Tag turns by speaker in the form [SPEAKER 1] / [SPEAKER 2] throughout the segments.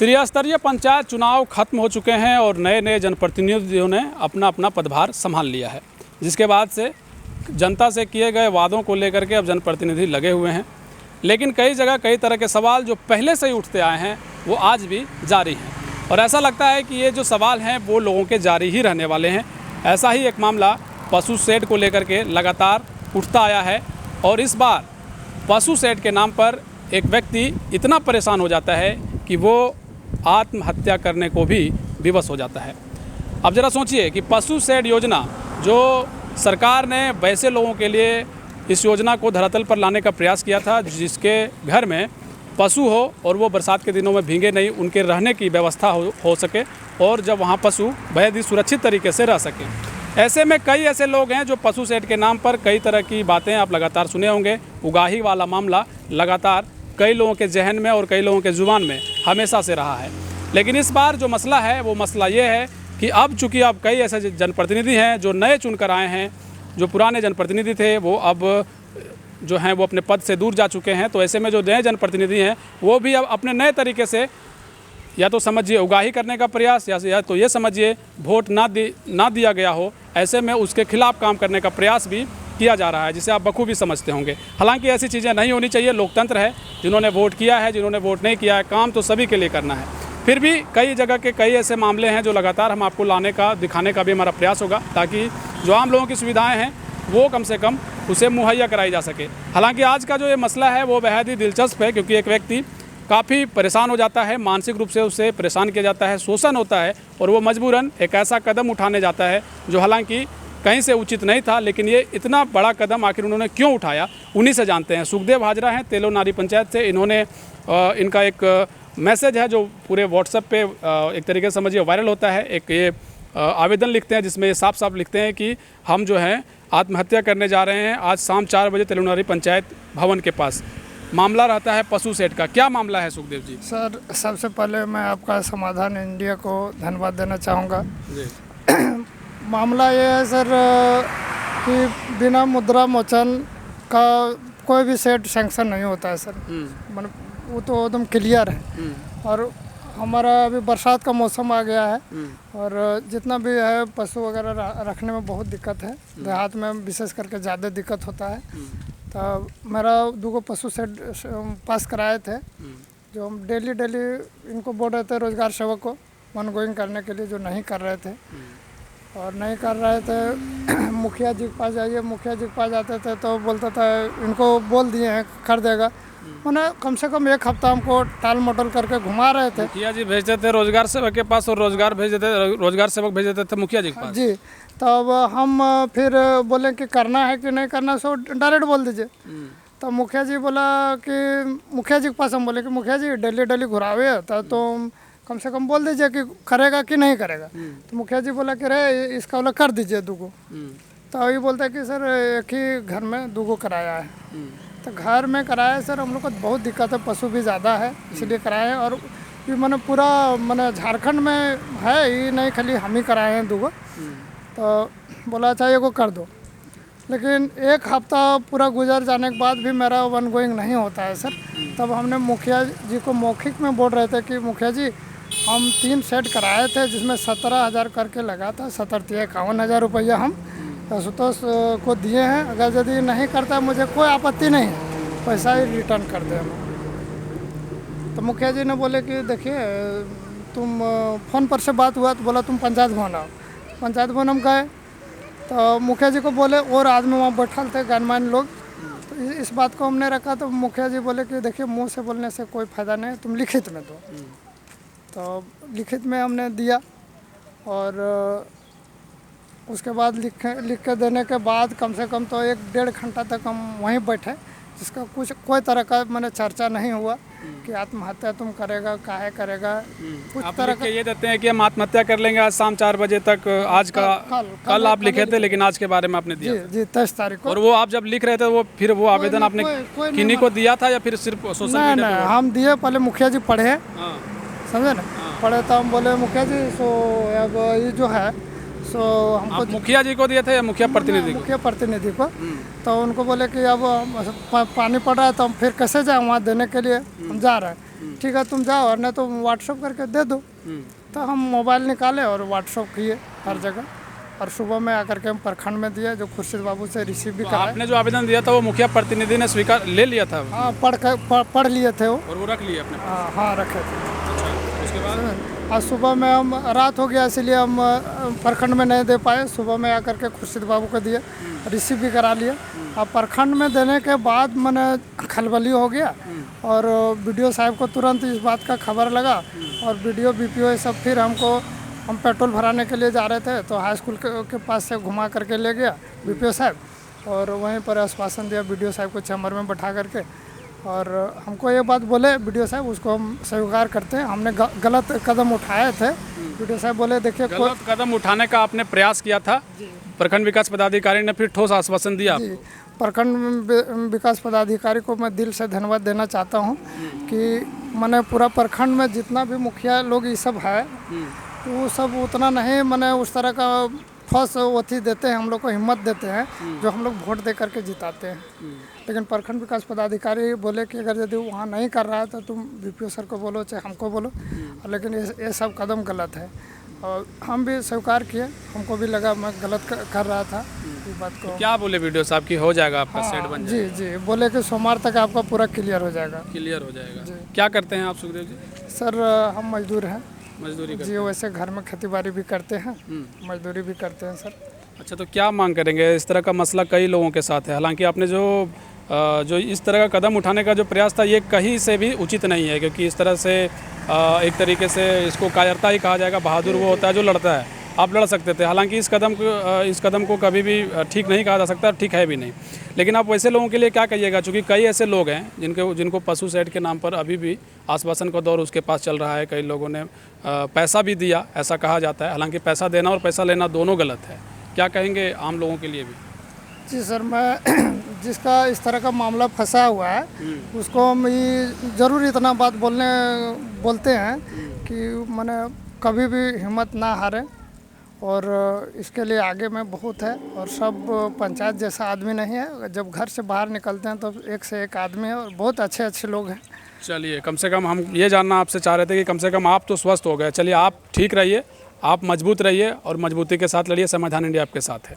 [SPEAKER 1] त्रिस्तरीय पंचायत चुनाव खत्म हो चुके हैं और नए नए जनप्रतिनिधियों ने अपना अपना पदभार संभाल लिया है, जिसके बाद से जनता से किए गए वादों को लेकर के अब जनप्रतिनिधि लगे हुए हैं। लेकिन कई जगह कई तरह के सवाल जो पहले से ही उठते आए हैं वो आज भी जारी हैं और ऐसा लगता है कि ये जो सवाल हैं वो लोगों के जारी ही रहने वाले हैं। ऐसा ही एक मामला पशु शेड को लेकर के लगातार उठता आया है और इस बार पशु शेड के नाम पर एक व्यक्ति इतना परेशान हो जाता है कि वो आत्महत्या करने को भी विवश हो जाता है। अब ज़रा सोचिए कि पशु शेड योजना जो सरकार ने वैसे लोगों के लिए इस योजना को धरातल पर लाने का प्रयास किया था जिसके घर में पशु हो और वो बरसात के दिनों में भीगे नहीं, उनके रहने की व्यवस्था हो सके और जब वहाँ पशु बेहद ही सुरक्षित तरीके से रह सके। ऐसे में कई ऐसे लोग हैं जो पशु शेड के नाम पर कई तरह की बातें आप लगातार सुने होंगे। उगाही वाला मामला लगातार कई लोगों के जहन में और कई लोगों के ज़ुबान में हमेशा से रहा है। लेकिन इस बार जो मसला है वो मसला ये है कि अब चूँकि अब कई ऐसे जनप्रतिनिधि हैं जो नए चुनकर आए हैं, जो पुराने जनप्रतिनिधि थे वो अब जो हैं वो अपने पद से दूर जा चुके हैं। तो ऐसे में जो नए जनप्रतिनिधि हैं वो भी अब अपने नए तरीके से या तो समझिए उगाही करने का प्रयास या तो ये समझिए वोट ना दिया गया हो, ऐसे में उसके खिलाफ काम करने का प्रयास भी किया जा रहा है, जिसे आप बखूबी समझते होंगे। हालांकि ऐसी चीज़ें नहीं होनी चाहिए। लोकतंत्र है, जिन्होंने वोट किया है, जिन्होंने वोट नहीं किया है, काम तो सभी के लिए करना है। फिर भी कई जगह के कई ऐसे मामले हैं जो लगातार हम आपको लाने का दिखाने का भी हमारा प्रयास होगा ताकि जो आम लोगों की सुविधाएँ हैं वो कम से कम उसे मुहैया कराई जा सके। हालांकि आज का जो ये मसला है वो बेहद ही दिलचस्प है क्योंकि एक व्यक्ति काफ़ी परेशान हो जाता है, मानसिक रूप से उसे परेशान किया जाता है, शोषण होता है और वो मजबूरन एक ऐसा कदम उठाने जाता है जो हालांकि कहीं से उचित नहीं था। लेकिन ये इतना बड़ा कदम आखिर उन्होंने क्यों उठाया, उन्हीं से जानते हैं। सुखदेव हाजरा हैं तेलो नारी पंचायत से। इन्होंने इनका एक मैसेज है जो पूरे व्हाट्सएप पे एक तरीके से समझिए वायरल होता है। एक ये आवेदन लिखते हैं जिसमें ये साफ साफ लिखते हैं कि हम जो हैं आत्महत्या करने जा रहे हैं आज शाम 4 बजे तेलो नारी पंचायत भवन के पास। मामला रहता है पशु शेड का। क्या मामला है सुखदेव जी?
[SPEAKER 2] सर, सबसे पहले मैं आपका समाधान इंडिया को धन्यवाद देना चाहूँगा। मामला ये है सर कि बिना मुद्रा मोचन का कोई भी शेड सैंक्शन नहीं होता है सर। मतलब वो तो एकदम क्लियर है। और हमारा अभी बरसात का मौसम आ गया है और जितना भी है पशु वगैरह रखने में बहुत दिक्कत है। देहात में विशेष करके ज़्यादा दिक्कत होता है। तो मेरा 2 पशु शेड पास कराए थे जो हम डेली इनको बोल रहे थे रोजगार सेवक को वन गोइंग करने के लिए, जो नहीं कर रहे थे और नहीं कर रहे थे। मुखिया जी के पास जाइए, मुखिया जी के पास जाते थे तो बोलता था इनको बोल दिए हैं कर देगा। मैंने कम से कम 1 हफ्ता हमको टाल मटोल करके घुमा रहे थे।
[SPEAKER 1] मुखिया जी भेजते थे रोजगार सेवक के पास और रोजगार सेवक भेज देते थे मुखिया जी के पास।
[SPEAKER 2] जी, तब हम फिर बोले कि करना है कि नहीं करना, सो डायरेक्ट बोल दीजिए। तो मुखिया जी बोला कि मुखिया जी के पास हम बोले कि मुखिया जी डेली घुरावे तो तुम कम से कम बोल दीजिए कि करेगा कि नहीं करेगा। तो मुखिया जी बोला कि रे इसका बोला कर दीजिए 2। तो अभी बोलता है कि सर एक ही घर में 2 कराया है। तो घर में कराया सर, हम लोग को बहुत दिक्कत है, पशु भी ज़्यादा है इसलिए कराए। और ये मैंने पूरा झारखंड में है ये नहीं, खाली हम ही कराए हैं 2। तो बोला अच्छा एगो कर दो। लेकिन 1 हफ्ता पूरा गुजर जाने के बाद भी मेरा वन गोइंग नहीं होता है सर। तब हमने मुखिया जी को मौखिक में बोल रहे थे कि मुखिया जी हम 3 सेट कराए थे जिसमें 17,000 करके लगा था। 51,000 रुपया हम आशुतोष को दिए हैं। अगर यदि नहीं करता है मुझे कोई आपत्ति नहीं है, पैसा ही रिटर्न कर दे हमें। तो मुखिया जी ने बोले कि देखिए तुम फ़ोन पर से बात हुआ तो बोला तुम पंचायत भवन आओ। पंचायत भवन हम गए तो मुखिया जी को बोले और आदमी वहाँ बैठल थे गणमान्य लोग। तो इस बात को हमने रखा तो मुखिया जी बोले कि देखिए मुंह से बोलने से कोई फ़ायदा नहीं, तुम लिखित में दो। तो लिखित में हमने दिया और उसके बाद लिख के देने के बाद कम से कम तो 1-1.5 घंटा तक हम वहीं बैठे, जिसका कोई तरह का मैंने चर्चा नहीं हुआ कि आत्महत्या तुम करेगा काहे करेगा। कुछ तरह का
[SPEAKER 1] ये देते हैं कि हम आत्महत्या कर लेंगे आज शाम 4 बजे तक। आज का कल आप लिखे थे लेकिन आज के बारे में आपने दिया।
[SPEAKER 2] जी 23 तारीख को।
[SPEAKER 1] और वो आप जब लिख रहे थे वो फिर वो आवेदन आपने किन्हीं को दिया था या फिर सिर्फ सोशल मीडिया
[SPEAKER 2] पे? हम दिए, पहले मुखिया जी पढ़े, समझे ना, पढ़े तो हम बोले मुखिया जी सो अब ये जो है सो हमको
[SPEAKER 1] आप मुखिया जी को दिए थे या मुखिया प्रतिनिधि को?
[SPEAKER 2] मुखिया प्रतिनिधि को। तो उनको बोले कि अब पानी पड़ रहा है तो हम फिर कैसे जाए वहाँ देने के लिए, हम जा रहे हैं। ठीक है तुम जाओ, और नहीं तो व्हाट्सअप करके दे दो। तो हम मोबाइल निकाले और व्हाट्सअप किए हर जगह, और सुबह में आकर के हम प्रखंड में दिए, जो खुर्शीद बाबू से रिसीव भी कराए।
[SPEAKER 1] आपने जो आवेदन दिया था वो मुखिया प्रतिनिधि ने स्वीकार ले लिया था?
[SPEAKER 2] हाँ, पढ़ लिए थे वो,
[SPEAKER 1] और वो रख लिए अपने पास?
[SPEAKER 2] हाँ रखे थे।
[SPEAKER 1] अच्छा, उसके बाद
[SPEAKER 2] आज सुबह में हम, रात हो गया इसलिए हम प्रखंड में नहीं दे पाए। सुबह में आकर के खुर्शीद बाबू को दिए, रिसीव भी करा लिए। अब प्रखंड में देने के बाद मैंने खलबली हो गया, और बीडीओ साहब को तुरंत इस बात का खबर लगा, और बीडीओ बीपीओ सब फिर हमको, हम पेट्रोल भराने के लिए जा रहे थे तो हाई स्कूल के पास से घुमा करके ले गया बीपीओ साहब, और वहीं पर आश्वासन दिया बीडीओ साहब को चैम्बर में बैठा करके। और हमको ये बात बोले बीडीओ साहब, उसको हम स्वीकार करते हैं, हमने गलत कदम उठाए थे। बीडीओ साहब बोले देखिए
[SPEAKER 1] गलत कदम उठाने का आपने प्रयास किया था, प्रखंड विकास पदाधिकारी ने फिर ठोस आश्वासन दिया आपको?
[SPEAKER 2] प्रखंड विकास पदाधिकारी को मैं दिल से धन्यवाद देना चाहता हूँ कि मैंने पूरा प्रखंड में जितना भी मुखिया लोग ये सब है, वो सब उतना नहीं मैंने उस तरह का फर्स्ट वथी देते हैं, हम लोग को हिम्मत देते हैं, जो हम लोग वोट दे करके जिताते हैं। लेकिन प्रखंड विकास पदाधिकारी बोले कि अगर यदि वहाँ नहीं कर रहा है तो तुम बीपीओ सर को बोलो चाहे हमको बोलो, लेकिन ये सब कदम गलत है। और हम भी स्वीकार किए, हमको भी लगा मैं गलत कर रहा था इस बात को।
[SPEAKER 1] क्या बोले वीडियो साहब की हो जाएगा आपका सेट बन जाएगा?
[SPEAKER 2] जी बोले कि सोमवार तक आपका पूरा क्लियर हो जाएगा।
[SPEAKER 1] क्लियर हो जाएगा। क्या करते हैं आप सुखदेव जी?
[SPEAKER 2] सर हम मजदूर हैं।
[SPEAKER 1] मजदूरी
[SPEAKER 2] जी, वैसे घर में खेती बाड़ी भी करते हैं, मजदूरी भी करते हैं सर।
[SPEAKER 1] अच्छा, तो क्या मांग करेंगे? इस तरह का मसला कई लोगों के साथ है, हालांकि आपने जो इस तरह का कदम उठाने का जो प्रयास था ये कहीं से भी उचित नहीं है, क्योंकि इस तरह से एक तरीके से इसको कायरता ही कहा जाएगा। बहादुर वो होता है जो लड़ता है। आप लड़ सकते थे, हालांकि इस कदम को कभी भी ठीक नहीं कहा जा सकता, ठीक है भी नहीं। लेकिन आप वैसे लोगों के लिए क्या कहिएगा, चूँकि कई ऐसे लोग हैं जिनको पशु सेट के नाम पर अभी भी आश्वासन का दौर उसके पास चल रहा है। कई लोगों ने पैसा भी दिया, ऐसा कहा जाता है, हालांकि पैसा देना और पैसा लेना दोनों गलत है। क्या कहेंगे आम लोगों के लिए भी?
[SPEAKER 2] जी सर, मैं जिसका इस तरह का मामला फंसा हुआ है उसको हम ये ज़रूर इतना बात बोलते हैं कि मैंने कभी भी हिम्मत ना हारे, और इसके लिए आगे में बहुत है। और सब पंचायत जैसा आदमी नहीं है, जब घर से बाहर निकलते हैं तो एक से एक आदमी है, और बहुत अच्छे लोग हैं।
[SPEAKER 1] चलिए, कम से कम हम ये जानना आपसे चाह रहे थे कि कम से कम आप तो स्वस्थ हो गए। चलिए, आप ठीक रहिए, आप मजबूत रहिए और मजबूती के साथ लड़िए। समाधान इंडिया आपके साथ है।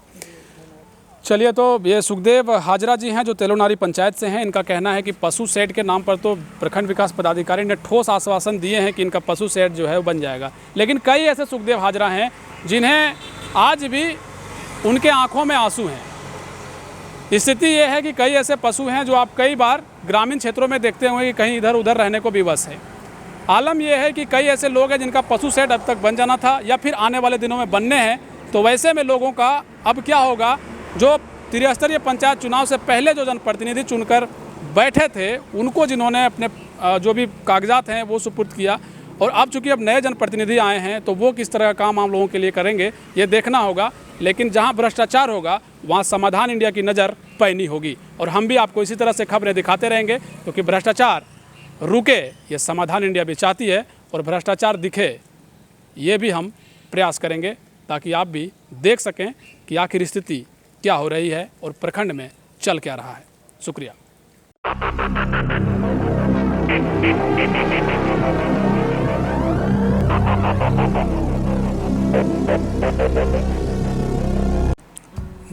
[SPEAKER 1] चलिए, तो ये सुखदेव हाजरा जी हैं जो तेलोनारी पंचायत से हैं। इनका कहना है कि पशु सेट के नाम पर तो प्रखंड विकास पदाधिकारी ने ठोस आश्वासन दिए हैं कि इनका पशु सेट जो है वो बन जाएगा, लेकिन कई ऐसे सुखदेव हाजरा हैं जिन्हें आज भी उनके आंखों में आंसू हैं। स्थिति ये है कि कई ऐसे पशु हैं जो आप कई बार ग्रामीण क्षेत्रों में देखते होंगे कि कहीं इधर उधर रहने को विवश है। आलम यह है कि कई ऐसे लोग हैं जिनका पशु सेट अब तक बन जाना था या फिर आने वाले दिनों में बनने हैं। तो वैसे में लोगों का अब क्या होगा, जो त्रिस्तरीय पंचायत चुनाव से पहले जो जनप्रतिनिधि चुनकर बैठे थे उनको जिन्होंने अपने जो भी कागजात हैं वो सुपुर्द किया, और अब चूंकि अब नए जनप्रतिनिधि आए हैं तो वो किस तरह का काम आम लोगों के लिए करेंगे ये देखना होगा। लेकिन जहां भ्रष्टाचार होगा वहां समाधान इंडिया की नज़र पैनी होगी, और हम भी आपको इसी तरह से खबरें दिखाते रहेंगे, क्योंकि भ्रष्टाचार रुके ये समाधान इंडिया भी चाहती है, और भ्रष्टाचार दिखे ये भी हम प्रयास करेंगे, ताकि आप भी देख सकें कि आखिर स्थिति क्या हो रही है और प्रखंड में चल क्या रहा है। शुक्रिया।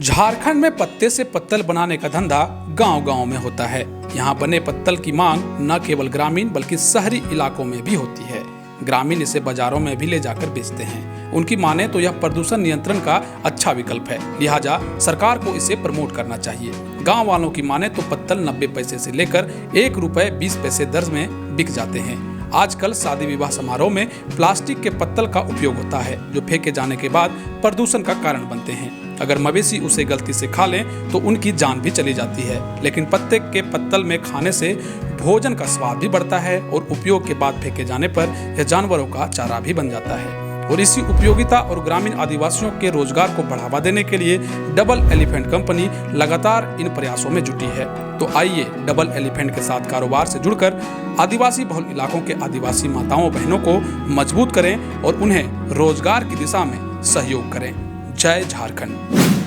[SPEAKER 1] झारखंड में पत्ते से पत्तल बनाने का धंधा गांव-गांव में होता है। यहाँ बने पत्तल की मांग न केवल ग्रामीण बल्कि शहरी इलाकों में भी होती है। ग्रामीण इसे बाजारों में भी ले जाकर बेचते हैं। उनकी माने तो यह प्रदूषण नियंत्रण का अच्छा विकल्प है, लिहाजा सरकार को इसे प्रमोट करना चाहिए। गांव वालों की माने तो पत्तल 90 पैसे से लेकर ₹1.20 दर्ज में बिक जाते हैं। आजकल शादी विवाह समारोह में प्लास्टिक के पत्तल का उपयोग होता है, जो फेंके जाने के बाद प्रदूषण का कारण बनते हैं। अगर मवेशी उसे गलती से खा लें तो उनकी जान भी चली जाती है। लेकिन पत्ते के पत्तल में खाने से भोजन का स्वाद भी बढ़ता है, और उपयोग के बाद फेंके जाने पर यह जानवरों का चारा भी बन जाता है। और इसी उपयोगिता और ग्रामीण आदिवासियों के रोजगार को बढ़ावा देने के लिए डबल एलिफेंट कंपनी लगातार इन प्रयासों में जुटी है। तो आइए डबल एलिफेंट के साथ कारोबार से जुड़कर आदिवासी बहुल इलाकों के आदिवासी माताओं बहनों को मजबूत करें और उन्हें रोजगार की दिशा में सहयोग करें। जय झारखंड।